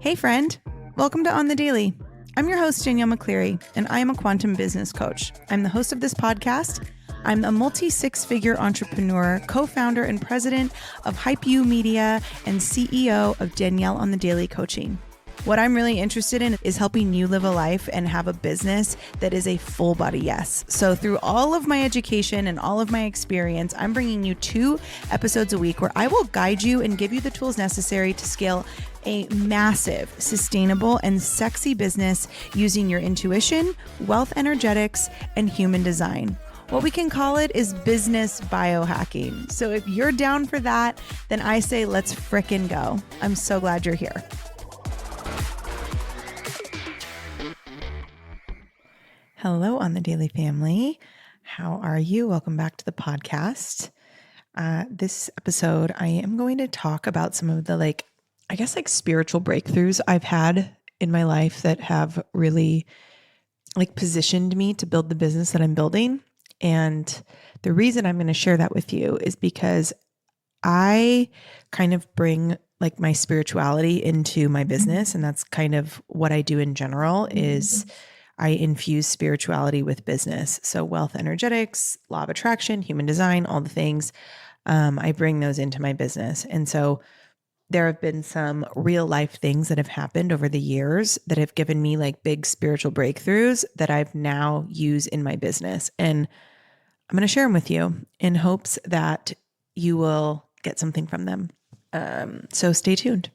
Hey friend, welcome to On the Daily. I'm your host, Danielle McCleary, and I am a quantum business coach. I'm the host of this podcast. I'm a multi-six-figure entrepreneur, co-founder and president of Hype You Media, and CEO of Danielle on the Daily Coaching. What I'm really interested in is helping you live a life and have a business that is a full body yes. So through all of my education and all of my experience, I'm bringing you 2 episodes a week where I will guide you and give you the tools necessary to scale a massive, sustainable, and sexy business using your intuition, wealth energetics, and human design. What we can call it is business biohacking. So if you're down for that, then I say let's frickin' go. I'm so glad you're here. Hello, On the Daily family. How are you? Welcome back to the podcast. This episode, I am going to talk about some of the spiritual breakthroughs I've had in my life that have really positioned me to build the business that I'm building. And the reason I'm going to share that with you is because I kind of bring my spirituality into my business. And that's kind of what I do in general is I infuse spirituality with business. So wealth energetics, law of attraction, human design, all the things, I bring those into my business. And so there have been some real life things that have happened over the years that have given me big spiritual breakthroughs that I've now used in my business. And I'm going to share them with you in hopes that you will get something from them. So stay tuned.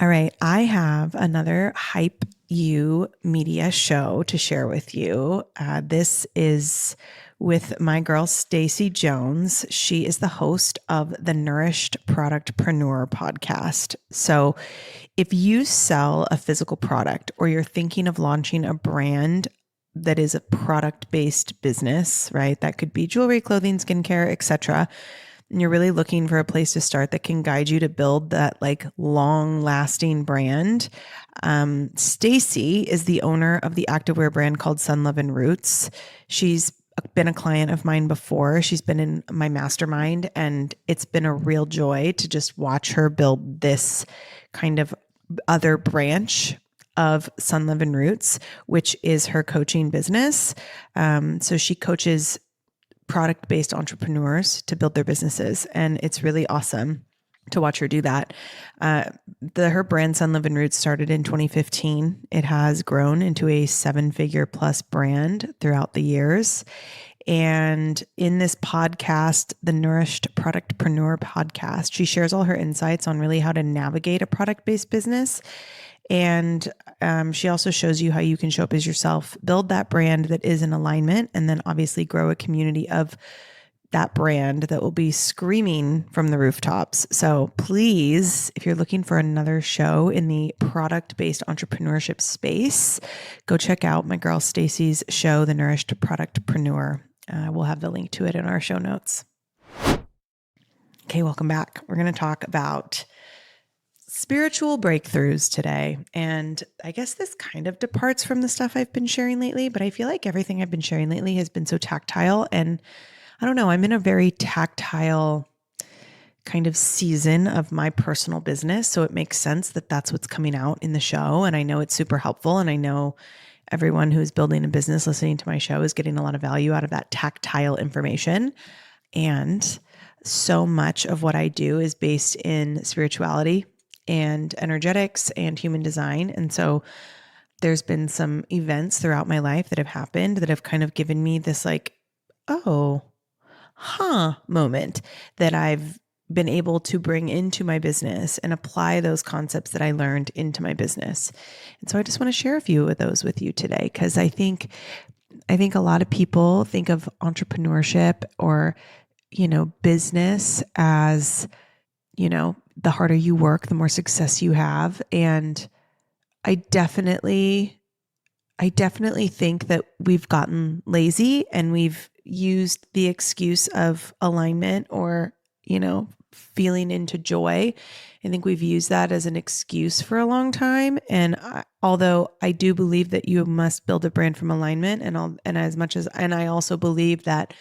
All right. I have another Hype You Media show to share with you. This is with my girl, Stacie Jones. She is the host of the Nourished Product-Preneur podcast. So if you sell a physical product or you're thinking of launching a brand that is a product-based business, right? That could be jewelry, clothing, skincare, etc. And you're really looking for a place to start that can guide you to build that long-lasting brand. Stacie is the owner of the activewear brand called Sun Love and Roots. She's been a client of mine before. She's been in my mastermind, and it's been a real joy to just watch her build this kind of other branch of Sun Love and Roots, which is her coaching business. So she coaches product-based entrepreneurs to build their businesses. And it's really awesome to watch her do that. Her brand Sun Love and Roots started in 2015. It has grown into a 7-figure plus brand throughout the years. And in this podcast, the Nourished Product-Preneur podcast, she shares all her insights on really how to navigate a product-based business. And she also shows you how you can show up as yourself, build that brand that is in alignment, and then obviously grow a community of that brand that will be screaming from the rooftops. So please, if you're looking for another show in the product-based entrepreneurship space, go check out my girl Stacie's show, The Nourished Product-Preneur. We'll have the link to it in our show notes. Okay, welcome back. We're going to talk about spiritual breakthroughs today. And I guess this kind of departs from the stuff I've been sharing lately, but I feel like everything I've been sharing lately has been so tactile. And I don't know, I'm in a very tactile kind of season of my personal business. So it makes sense that that's what's coming out in the show. And I know it's super helpful. And I know everyone who's building a business listening to my show is getting a lot of value out of that tactile information. And so much of what I do is based in spirituality and energetics and human design. And so there's been some events throughout my life that have happened that have kind of given me this moment that I've been able to bring into my business and apply those concepts that I learned into my business. And so I just want to share a few of those with you today, because I think a lot of people think of entrepreneurship or, business as, the harder you work, the more success you have. And I definitely think that we've gotten lazy and we've used the excuse of alignment or, feeling into joy. I think we've used that as an excuse for a long time. And although I do believe that you must build a brand from alignment, and I also believe that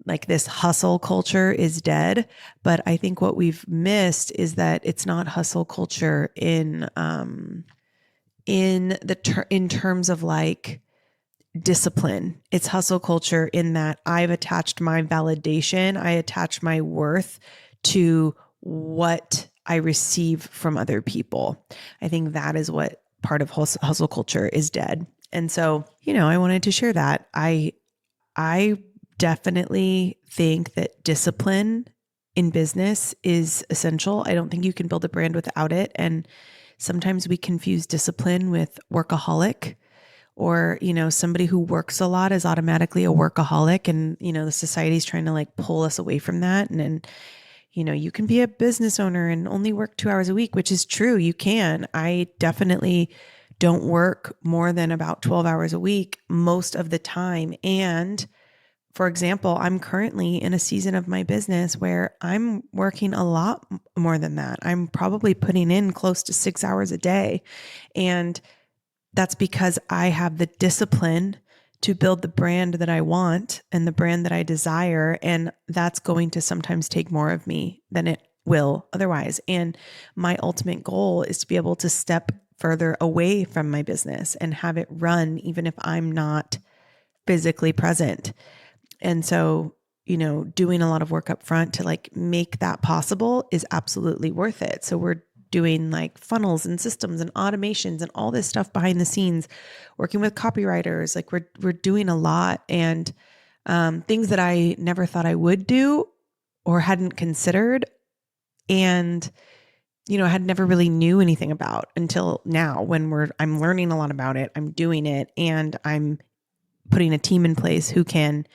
like this hustle culture is dead. But I think what we've missed is that it's not hustle culture in terms of like discipline. It's hustle culture in that I've attached my validation, I attach my worth to what I receive from other people. I think that is what part of hustle culture is dead. And so, I wanted to share that. I definitely think that discipline in business is essential. I don't think you can build a brand without it. And sometimes we confuse discipline with workaholic, or, somebody who works a lot is automatically a workaholic. And, the society's trying to like pull us away from that. And you can be a business owner and only work 2 hours a week, which is true. You can. I definitely don't work more than about 12 hours a week most of the time. And for example, I'm currently in a season of my business where I'm working a lot more than that. I'm probably putting in close to 6 hours a day. And that's because I have the discipline to build the brand that I want and the brand that I desire. And that's going to sometimes take more of me than it will otherwise. And my ultimate goal is to be able to step further away from my business and have it run, even if I'm not physically present. And so, doing a lot of work up front to like make that possible is absolutely worth it. So we're doing like funnels and systems and automations and all this stuff behind the scenes, working with copywriters. Like we're doing a lot, and things that I never thought I would do or hadn't considered, and I had never really knew anything about until now when I'm learning a lot about it. I'm doing it, and I'm putting a team in place who can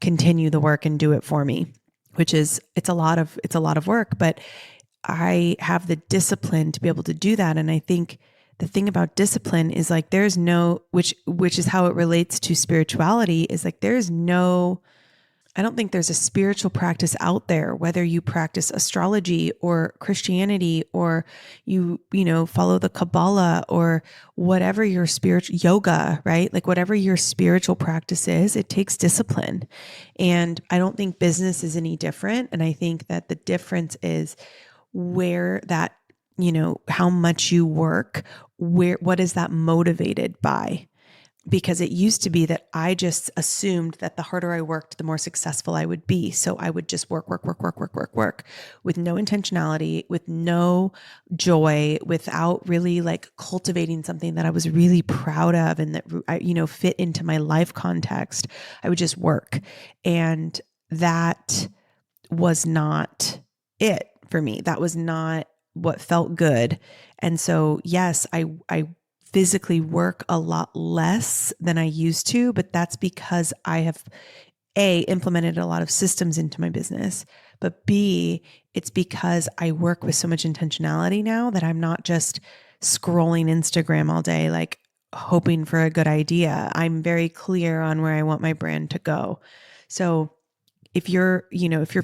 continue the work and do it for me, which is, it's a lot of work, but I have the discipline to be able to do that. And I think the thing about discipline is like, there's no, which is how it relates to spirituality, is like, I don't think there's a spiritual practice out there, whether you practice astrology or Christianity, or you follow the Kabbalah, or whatever your spiritual yoga, right? Like whatever your spiritual practice is, it takes discipline. And I don't think business is any different. And I think that the difference is where that, how much you work, what is that motivated by? Because it used to be that I just assumed that the harder I worked, the more successful I would be. So I would just work with no intentionality, with no joy, without really like cultivating something that I was really proud of and that, fit into my life context. I would just work. And that was not it for me. That was not what felt good. And so, yes, I physically work a lot less than I used to, but that's because I have implemented a lot of systems into my business, but B, it's because I work with so much intentionality now that I'm not just scrolling Instagram all day, like hoping for a good idea. I'm very clear on where I want my brand to go. So if you're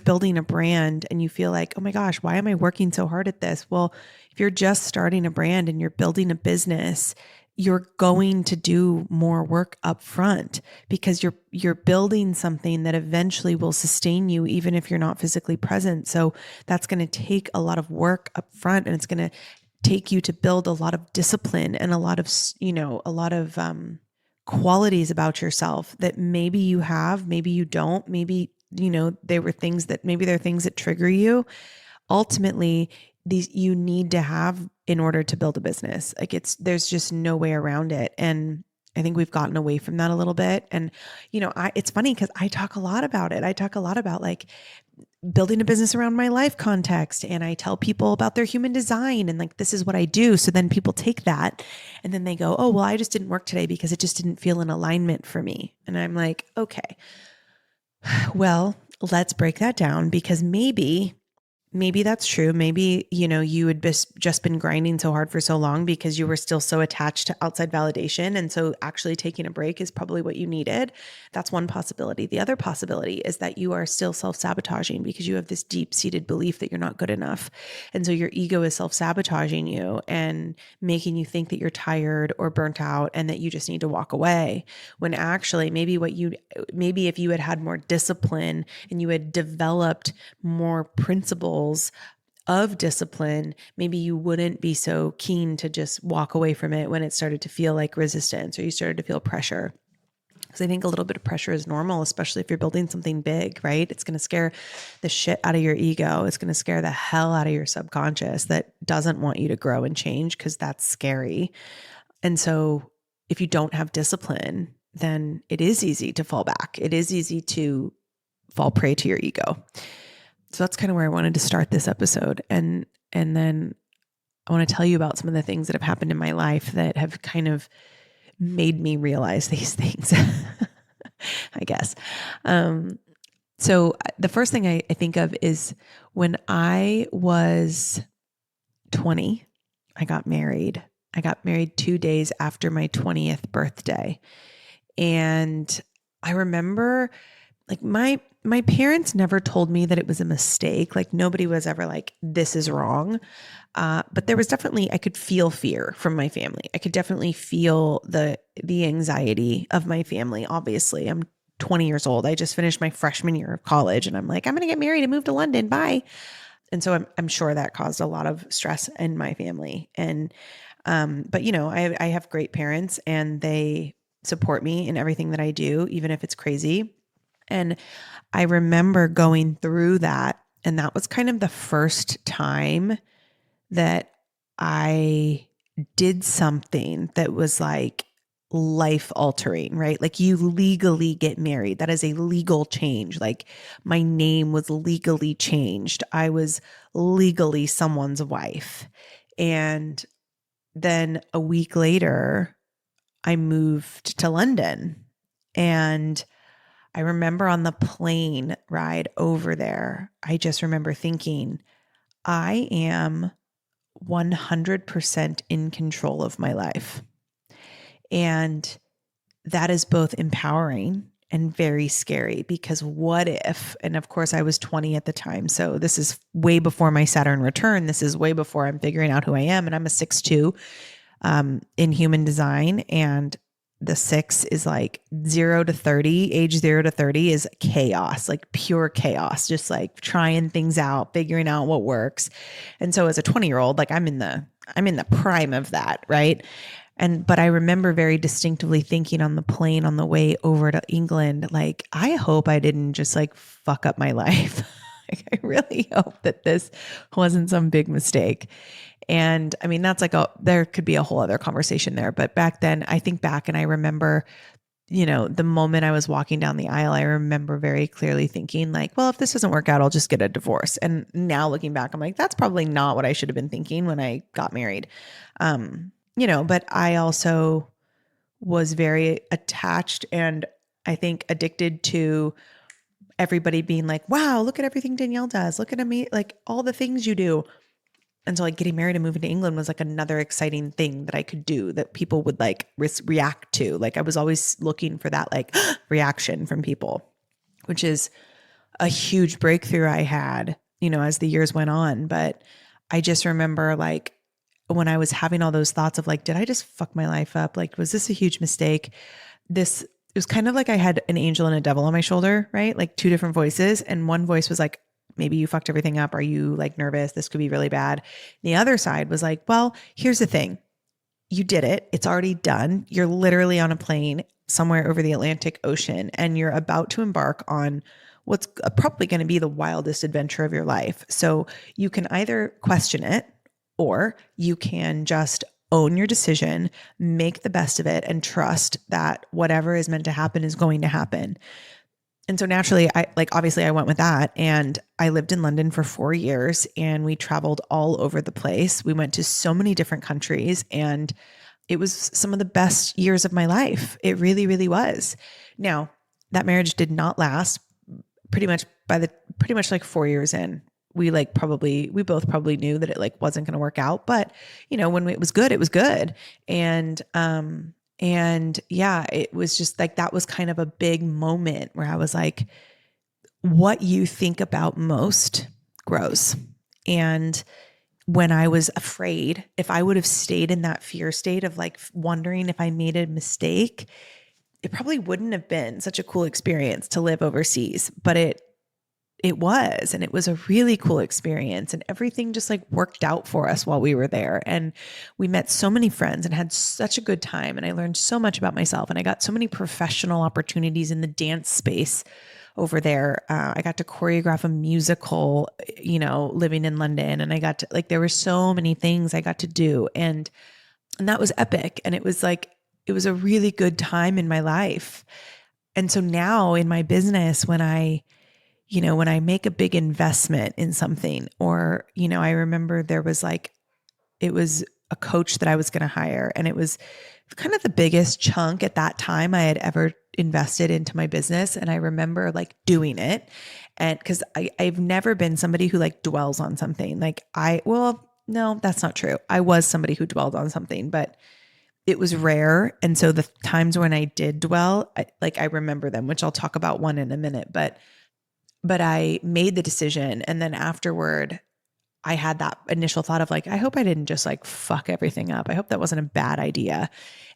building a brand and you feel like, oh my gosh, why am I working so hard at this? Well, if you're just starting a brand and you're building a business, you're going to do more work up front because you're building something that eventually will sustain you, even if you're not physically present. So that's going to take a lot of work up front, and it's going to take you to build a lot of discipline and a lot of qualities about yourself that maybe you have, maybe you don't, maybe there are things that trigger you. Ultimately, these you need to have in order to build a business. Like there's just no way around it. And I think we've gotten away from that a little bit. And, it's funny because I talk a lot about it. I talk a lot about like building a business around my life context. And I tell people about their human design and like, this is what I do. So then people take that and then they go, oh, well, I just didn't work today because it just didn't feel in alignment for me. And I'm like, okay, well, let's break that down, because maybe maybe that's true. Maybe, you had just been grinding so hard for so long because you were still so attached to outside validation. And so actually taking a break is probably what you needed. That's one possibility. The other possibility is that you are still self-sabotaging because you have this deep-seated belief that you're not good enough. And so your ego is self-sabotaging you and making you think that you're tired or burnt out and that you just need to walk away. When actually maybe if you had had more discipline and you had developed more principles of discipline, maybe you wouldn't be so keen to just walk away from it when it started to feel like resistance or you started to feel pressure. Because I think a little bit of pressure is normal, especially if you're building something big, right? It's going to scare the shit out of your ego. It's going to scare the hell out of your subconscious that doesn't want you to grow and change because that's scary. And so if you don't have discipline, then it is easy to fall back. It is easy to fall prey to your ego. So that's kind of where I wanted to start this episode. And then I want to tell you about some of the things that have happened in my life that have kind of made me realize these things, I guess. So the first thing I think of is when I was 20, I got married. I got married 2 days after my 20th birthday. And I remember like my parents never told me that it was a mistake. Like nobody was ever like, this is wrong. But there was definitely, I could feel fear from my family. I could definitely feel the anxiety of my family. Obviously, I'm 20 years old. I just finished my freshman year of college and I'm like, I'm going to get married and move to London. Bye. And so I'm sure that caused a lot of stress in my family. And, but I have great parents and they support me in everything that I do, even if it's crazy. And I remember going through that. And that was kind of the first time that I did something that was like life altering, right? Like you legally get married. That is a legal change. Like my name was legally changed. I was legally someone's wife. And then a week later, I moved to London. And I remember on the plane ride over there, I just remember thinking, I am 100% in control of my life. And that is both empowering and very scary because what if, and of course I was 20 at the time. So this is way before my Saturn return. This is way before I'm figuring out who I am. And I'm a 6'2", in human design. And the 6 is like 0 to 30, age 0 to 30 is chaos, like pure chaos, just like trying things out, figuring out what works. And so as a 20-year-old, like I'm in the prime of that. Right. But I remember very distinctively thinking on the plane on the way over to England, like, I hope I didn't just like fuck up my life. Like, I really hope that this wasn't some big mistake. And I mean, that's like there could be a whole other conversation there. But back then I think back and I remember, the moment I was walking down the aisle, I remember very clearly thinking like, well, if this doesn't work out, I'll just get a divorce. And now looking back, I'm like, that's probably not what I should have been thinking when I got married. But I also was very attached and I think addicted to everybody being like, wow, look at everything Danielle does. Look at me, like all the things you do. And so like getting married and moving to England was like another exciting thing that I could do that people would like react to. Like I was always looking for that like reaction from people, which is a huge breakthrough I had, as the years went on. But I just remember like when I was having all those thoughts of like, did I just fuck my life up? Like, was this a huge mistake? It was kind of like I had an angel and a devil on my shoulder, right? Like two different voices. And one voice was like, maybe you fucked everything up. Are you like nervous? This could be really bad. The other side was like, well, here's the thing. You did it. It's already done. You're literally on a plane somewhere over the Atlantic Ocean and you're about to embark on what's probably going to be the wildest adventure of your life. So you can either question it or you can just own your decision, make the best of it, and trust that whatever is meant to happen is going to happen. And so naturally, obviously I went with that and I lived in London for 4 years and we traveled all over the place. We went to so many different countries and it was some of the best years of my life. It really, really was. Now, that marriage did not last. Pretty much like 4 years in, we both probably knew that it like wasn't going to work out, but when it was good, it was good. And yeah, it was just like, that was kind of a big moment where I was like, what you think about most grows. And when I was afraid, if I would have stayed in that fear state of like wondering if I made a mistake, it probably wouldn't have been such a cool experience to live overseas, but it was, and it was a really cool experience, and everything just like worked out for us while we were there. And we met so many friends and had such a good time. And I learned so much about myself, and I got so many professional opportunities in the dance space over there. I got to choreograph a musical, living in London, and I got to there were so many things I got to do. And that was epic. And it was a really good time in my life. And so now in my business, when I make a big investment in something, or, I remember it was a coach that I was going to hire, and it was kind of the biggest chunk at that time I had ever invested into my business. And I remember like doing it. And cause I've never been somebody who like dwells on something. No, that's not true. I was somebody who dwelled on something, but it was rare. And so the times when I did dwell, I remember them, which I'll talk about one in a minute, but I made the decision. And then afterward, I had that initial thought of like, I hope I didn't just like fuck everything up. I hope that wasn't a bad idea.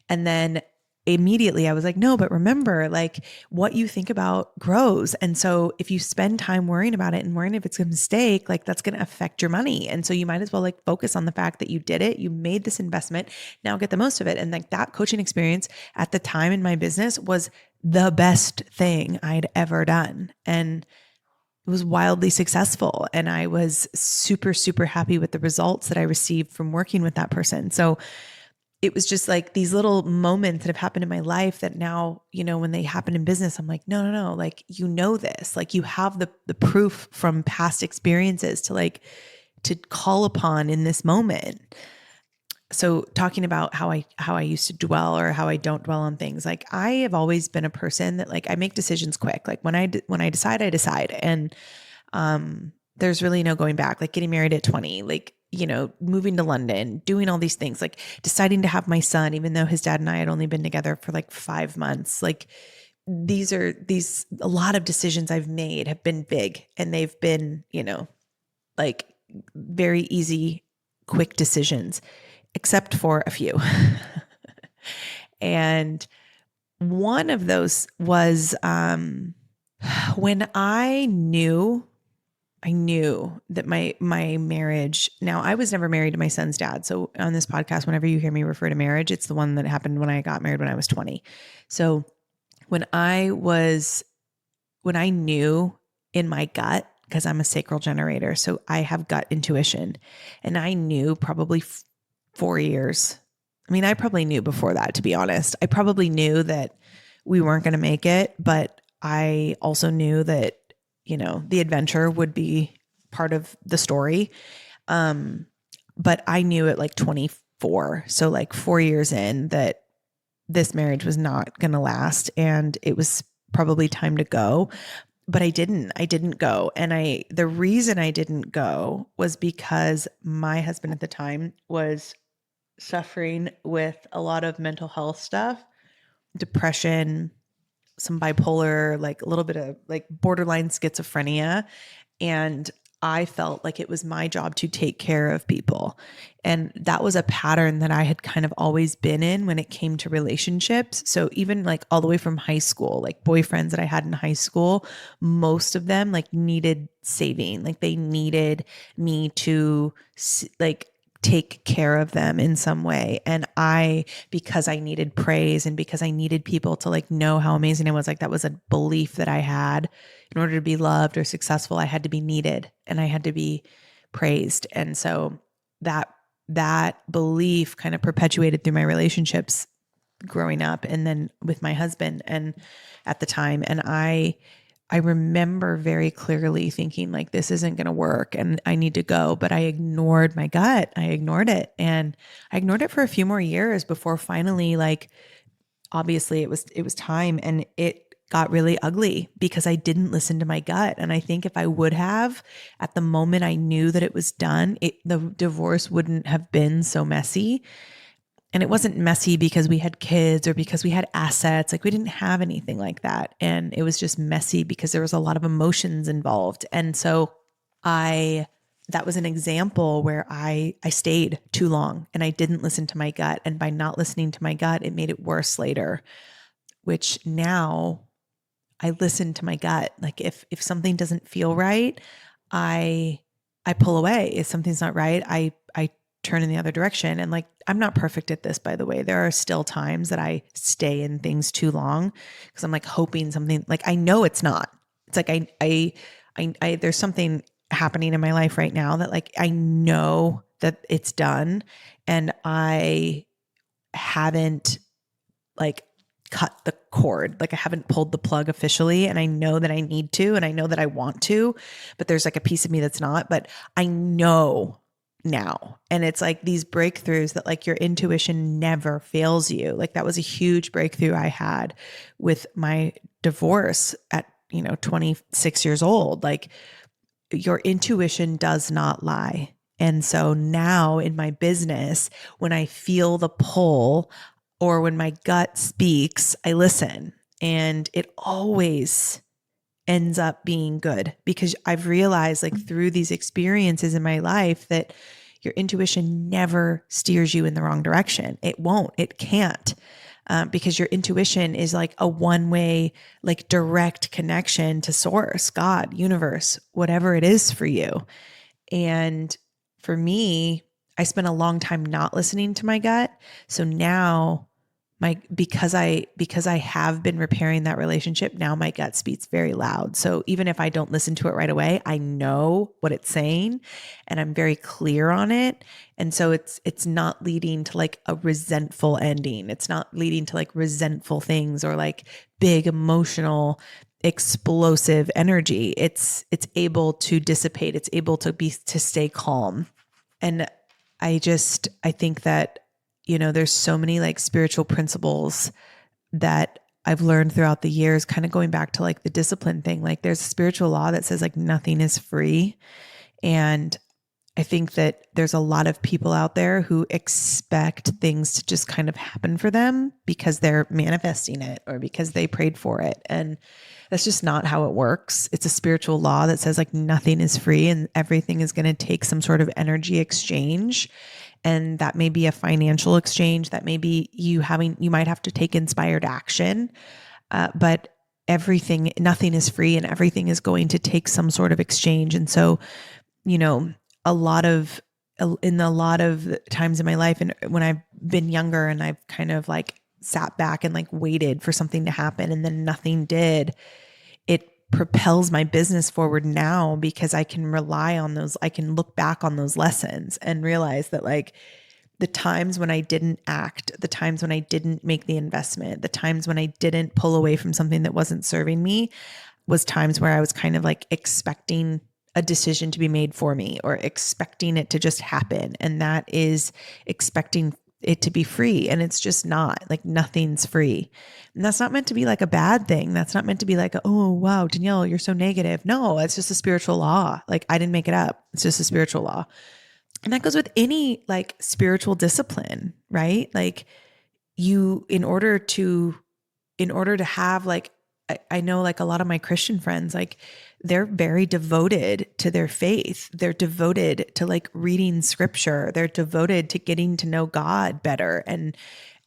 And then immediately I was like, no, but remember, like what you think about grows. And so if you spend time worrying about it and worrying if it's a mistake, like that's going to affect your money. And so you might as well like focus on the fact that you did it. You made this investment. Now get the most of it. And like that coaching experience at the time in my business was the best thing I'd ever done. And it was wildly successful. And I was super, super happy with the results that I received from working with that person. So it was just like these little moments that have happened in my life that now, when they happen in business, I'm like, no, like, this, like you have the proof from past experiences to call upon in this moment. So talking about how I used to dwell, or how I don't dwell on things, like I have always been a person that like I make decisions quick. Like when I decide, I decide. And there's really no going back. Like getting married at 20, like, moving to London, doing all these things, like deciding to have my son, even though his dad and I had only been together for like 5 months. Like a lot of decisions I've made have been big, and they've been, like very easy, quick decisions, except for a few. And one of those was when I knew that my marriage, now I was never married to my son's dad. So on this podcast, whenever you hear me refer to marriage, it's the one that happened when I got married when I was 20. So when I knew in my gut, because I'm a sacral generator, so I have gut intuition, and I knew probably 4 years. I mean, I probably knew before that, to be honest. I probably knew that we weren't going to make it, but I also knew that the adventure would be part of the story. But I knew at like 24, so like 4 years in, that this marriage was not going to last, and it was probably time to go. But I didn't go. And the reason I didn't go was because my husband at the time was suffering with a lot of mental health stuff, depression, some bipolar, like a little bit of like borderline schizophrenia. And I felt like it was my job to take care of people. And that was a pattern that I had kind of always been in when it came to relationships. So even like all the way from high school, like boyfriends that I had in high school, most of them like needed saving. Like they needed me to like take care of them in some way. And because I needed praise, and because I needed people to like know how amazing I was, like that was a belief that I had. In order to be loved or successful, I had to be needed, and I had to be praised. And so that belief kind of perpetuated through my relationships growing up, and then with my husband and at the time. And I remember very clearly thinking like, this isn't going to work and I need to go, but I ignored my gut. I ignored it. And I ignored it for a few more years before finally, like, obviously it was time. And it got really ugly because I didn't listen to my gut. And I think if I would have, at the moment I knew that it was done, the divorce wouldn't have been so messy. And it wasn't messy because we had kids or because we had assets. Like we didn't have anything like that. And it was just messy because there was a lot of emotions involved. And so that was an example where I stayed too long and I didn't listen to my gut. And by not listening to my gut, it made it worse later, which now I listen to my gut. Like if something doesn't feel right, I pull away. If something's not right, I turn in the other direction. And like, I'm not perfect at this, by the way. There are still times that I stay in things too long because I'm like hoping something, like I know it's not. It's like I there's something happening in my life right now that like I know that it's done, and I haven't like cut the cord. Like I haven't pulled the plug officially, and I know that I need to, and I know that I want to, but there's like a piece of me that's not, but I know now. And it's like these breakthroughs that like your intuition never fails you. Like that was a huge breakthrough I had with my divorce at, 26 years old. Like your intuition does not lie. And so now in my business, when I feel the pull or when my gut speaks, I listen, and it always ends up being good because I've realized like through these experiences in my life that your intuition never steers you in the wrong direction. It won't, it can't, because your intuition is like a one-way, like direct connection to source, God, universe, whatever it is for you. And for me, I spent a long time not listening to my gut. So now because I have been repairing that relationship, now my gut speaks very loud. So even if I don't listen to it right away, I know what it's saying and I'm very clear on it. And so it's not leading to like a resentful ending. It's not leading to like resentful things or like big emotional explosive energy. It's able to dissipate. It's able to stay calm. And I think that there's so many like spiritual principles that I've learned throughout the years, kind of going back to like the discipline thing. Like there's a spiritual law that says like nothing is free. And I think that there's a lot of people out there who expect things to just kind of happen for them because they're manifesting it or because they prayed for it. And that's just not how it works. It's a spiritual law that says like nothing is free and everything is going to take some sort of energy exchange. And that may be a financial exchange. That may be you might have to take inspired action. But nothing is free and everything is going to take some sort of exchange. And so, in a lot of times in my life and when I've been younger and I've kind of like sat back and like waited for something to happen and then nothing did, it propels my business forward now because I can rely on those. I can look back on those lessons and realize that like the times when I didn't act, the times when I didn't make the investment, the times when I didn't pull away from something that wasn't serving me was times where I was kind of like expecting a decision to be made for me or expecting it to just happen. And that is expecting it to be free. And it's just not. Like nothing's free. And that's not meant to be like a bad thing. That's not meant to be like, oh, wow, Danielle, you're so negative. No, it's just a spiritual law. Like I didn't make it up. It's just a spiritual law. And that goes with any like spiritual discipline, right? Like in order to have like, I know like a lot of my Christian friends, like they're very devoted to their faith. They're devoted to like reading scripture. They're devoted to getting to know God better. And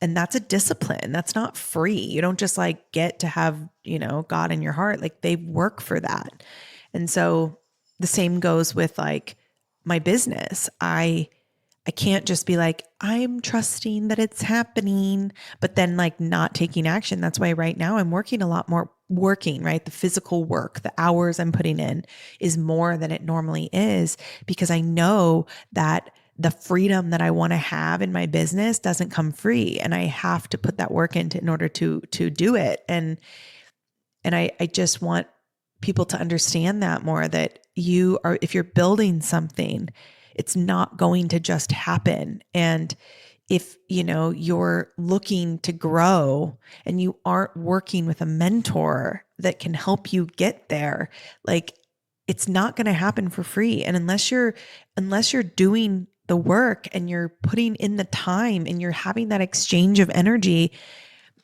that's a discipline. That's not free. You don't just like get to have, God in your heart. Like they work for that. And so the same goes with like my business. I can't just be like, I'm trusting that it's happening, but then like not taking action. That's why right now I'm working a lot more, right? The physical work, the hours I'm putting in is more than it normally is because I know that the freedom that I want to have in my business doesn't come free. And I have to put that work in order to do it. And I just want people to understand that more, that if you're building something, it's not going to just happen. And if, you're looking to grow and you aren't working with a mentor that can help you get there, like it's not going to happen for free. And unless you're doing the work and you're putting in the time and you're having that exchange of energy,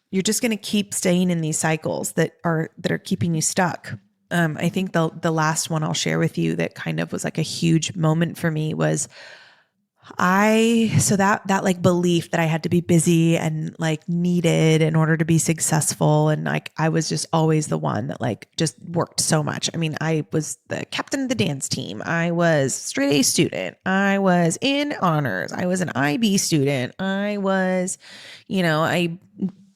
you're just going to keep staying in these cycles that are keeping you stuck. I think the last one I'll share with you that kind of was like a huge moment for me was that like belief that I had to be busy and like needed in order to be successful. And like, I was just always the one that like just worked so much. I mean, I was the captain of the dance team. I was straight A student. I was in honors. I was an IB student. I was, I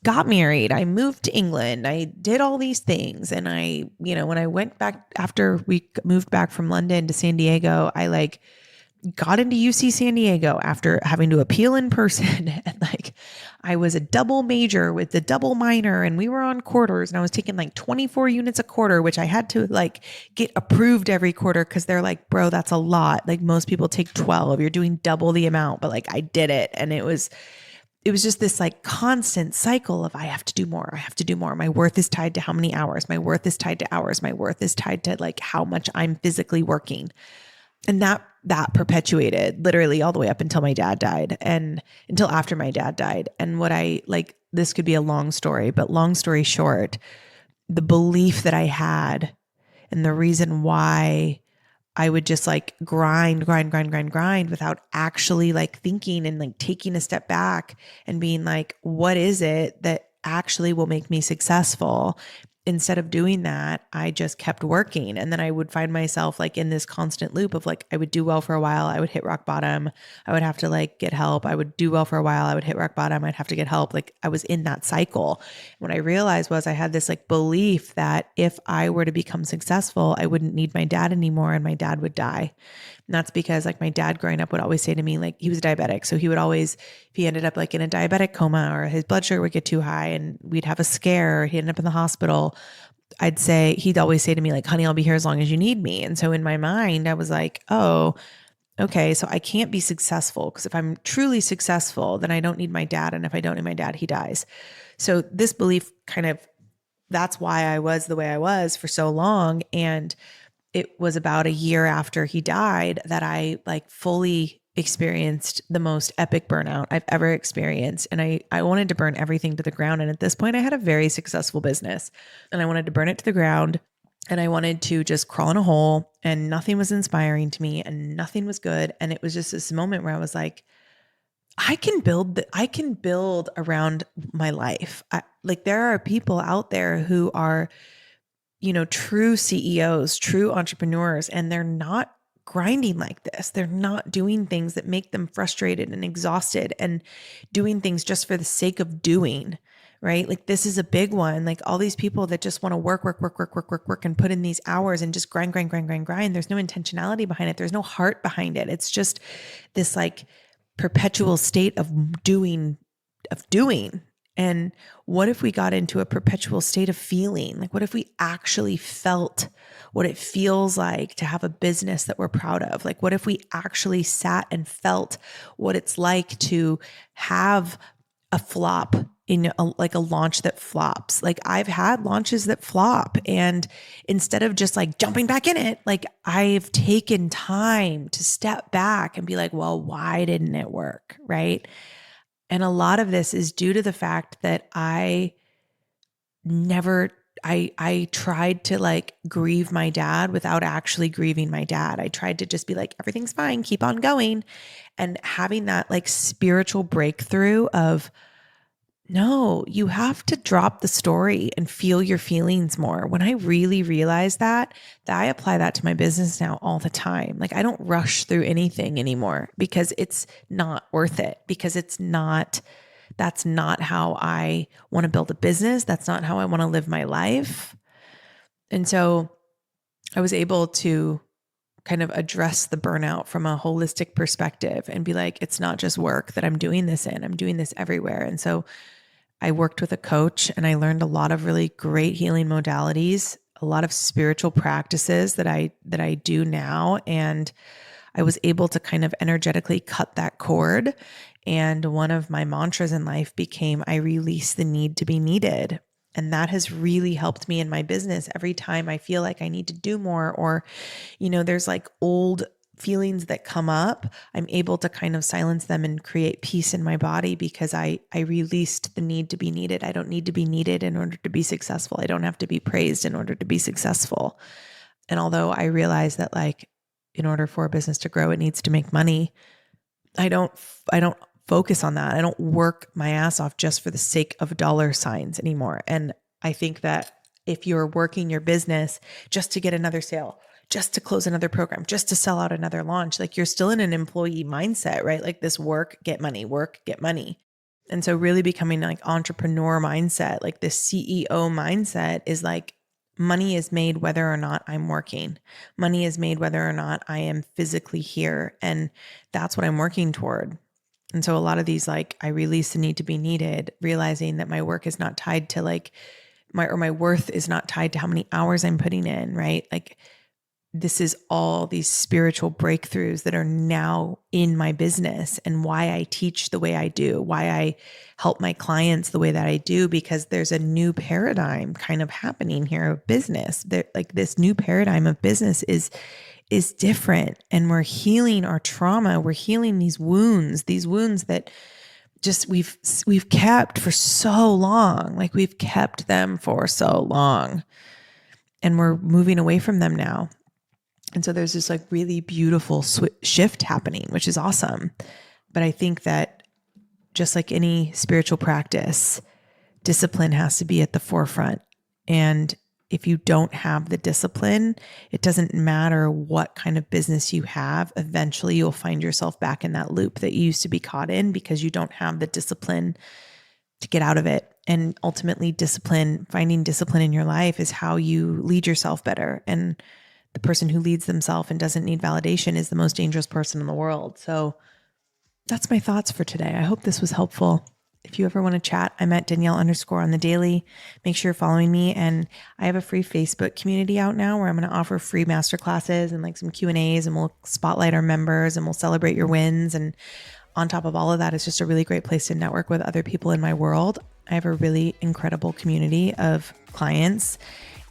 got married. I moved to England. I did all these things. And when I went back after we moved back from London to San Diego, I like got into UC San Diego after having to appeal in person. And like, I was a double major with the double minor and we were on quarters and I was taking like 24 units a quarter, which I had to like get approved every quarter. Cause they're like, bro, that's a lot. Like most people take 12, you're doing double the amount, but like I did it. And it was just this like constant cycle of I have to do more. I have to do more. My worth is tied to how many hours. My worth is tied to hours. My worth is tied to like how much I'm physically working. And that perpetuated literally all the way up until my dad died and until after my dad died. And this could be a long story, but long story short, the belief that I had and the reason why I would just like grind without actually like thinking and like taking a step back and being like, what is it that actually will make me successful? Instead of doing that, I just kept working. And then I would find myself like in this constant loop of like, I would do well for a while. I would hit rock bottom. I would have to like get help. I would do well for a while. I would hit rock bottom. I'd have to get help. Like I was in that cycle. What I realized was I had this like belief that if I were to become successful, I wouldn't need my dad anymore and my dad would die. And that's because like my dad growing up would always say to me, like he was diabetic. So he would always, if he ended up like in a diabetic coma or his blood sugar would get too high and we'd have a scare, or he'd end up in the hospital, he'd always say to me like, honey, I'll be here as long as you need me. And so in my mind, I was like, oh, okay, so I can't be successful because if I'm truly successful, then I don't need my dad. And if I don't need my dad, he dies. So this belief that's why I was the way I was for so long. And it was about a year after he died that I like fully experienced the most epic burnout I've ever experienced. And I wanted to burn everything to the ground. And at this point I had a very successful business and I wanted to burn it to the ground and I wanted to just crawl in a hole and nothing was inspiring to me and nothing was good. And it was just this moment where I was like, I can build around my life. There are people out there who are, true CEOs, true entrepreneurs, and they're not grinding like this. They're not doing things that make them frustrated and exhausted and doing things just for the sake of doing, right? Like this is a big one. Like all these people that just want to work and put in these hours and just grind. There's no intentionality behind it. There's no heart behind it. It's just this like perpetual state of doing. And what if we got into a perpetual state of feeling? Like, what if we actually felt what it feels like to have a business that we're proud of? Like, what if we actually sat and felt what it's like to have a flop in a launch that flops? Like I've had launches that flop and instead of just like jumping back in it, like I've taken time to step back and be like, well, why didn't it work? Right. And a lot of this is due to the fact that I tried to like grieve my dad without actually grieving my dad. I tried to just be like, everything's fine, keep on going. And having that like spiritual breakthrough of, no, you have to drop the story and feel your feelings more. When I really realized that I apply that to my business now all the time. Like I don't rush through anything anymore because it's not worth it, because that's not how I want to build a business. That's not how I want to live my life. And so I was able to kind of address the burnout from a holistic perspective and be like, it's not just work that I'm doing this in, I'm doing this everywhere. And so I worked with a coach and I learned a lot of really great healing modalities, a lot of spiritual practices that I do now. And I was able to kind of energetically cut that cord And one of my mantras in life became, I release the need to be needed. And that has really helped me in my business. Every time I feel like I need to do more, or, there's like old feelings that come up, I'm able to kind of silence them and create peace in my body because I released the need to be needed. I don't need to be needed in order to be successful. I don't have to be praised in order to be successful. And although I realize that like, in order for a business to grow, it needs to make money, I don't focus on that. I don't work my ass off just for the sake of dollar signs anymore. And I think that if you're working your business just to get another sale, just to close another program, just to sell out another launch, like you're still in an employee mindset, right? Like this work, get money, work, get money. And so really becoming like entrepreneur mindset, like this CEO mindset is like, money is made whether or not I'm working. Money is made whether or not I am physically here. And that's what I'm working toward. And so a lot of these, like, I release the need to be needed, realizing that my work is not tied to like my worth is not tied to how many hours I'm putting in, right? Like this is all these spiritual breakthroughs that are now in my business and why I teach the way I do, why I help my clients the way that I do, because there's a new paradigm kind of happening here of business. Like this new paradigm of business is different, and we're healing our trauma. We're healing these wounds that just we've kept for so long. Like we've kept them for so long, and we're moving away from them now. And so there's this like really beautiful shift happening, which is awesome. But I think that just like any spiritual practice, discipline has to be at the forefront. And if you don't have the discipline, it doesn't matter what kind of business you have. Eventually you'll find yourself back in that loop that you used to be caught in because you don't have the discipline to get out of it. And ultimately finding discipline in your life is how you lead yourself better. And the person who leads themselves and doesn't need validation is the most dangerous person in the world. So that's my thoughts for today. I hope this was helpful. If you ever want to chat, I'm at Danielle _ on the daily. Make sure you're following me. And I have a free Facebook community out now where I'm going to offer free masterclasses and like some Q&As, and we'll spotlight our members and we'll celebrate your wins. And on top of all of that, it's just a really great place to network with other people in my world. I have a really incredible community of clients,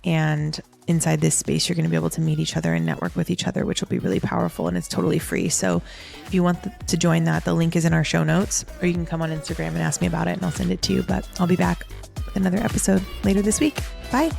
and inside this space, you're going to be able to meet each other and network with each other, which will be really powerful, and it's totally free. So if you want to join that, the link is in our show notes, or you can come on Instagram and ask me about it and I'll send it to you. But I'll be back with another episode later this week. Bye.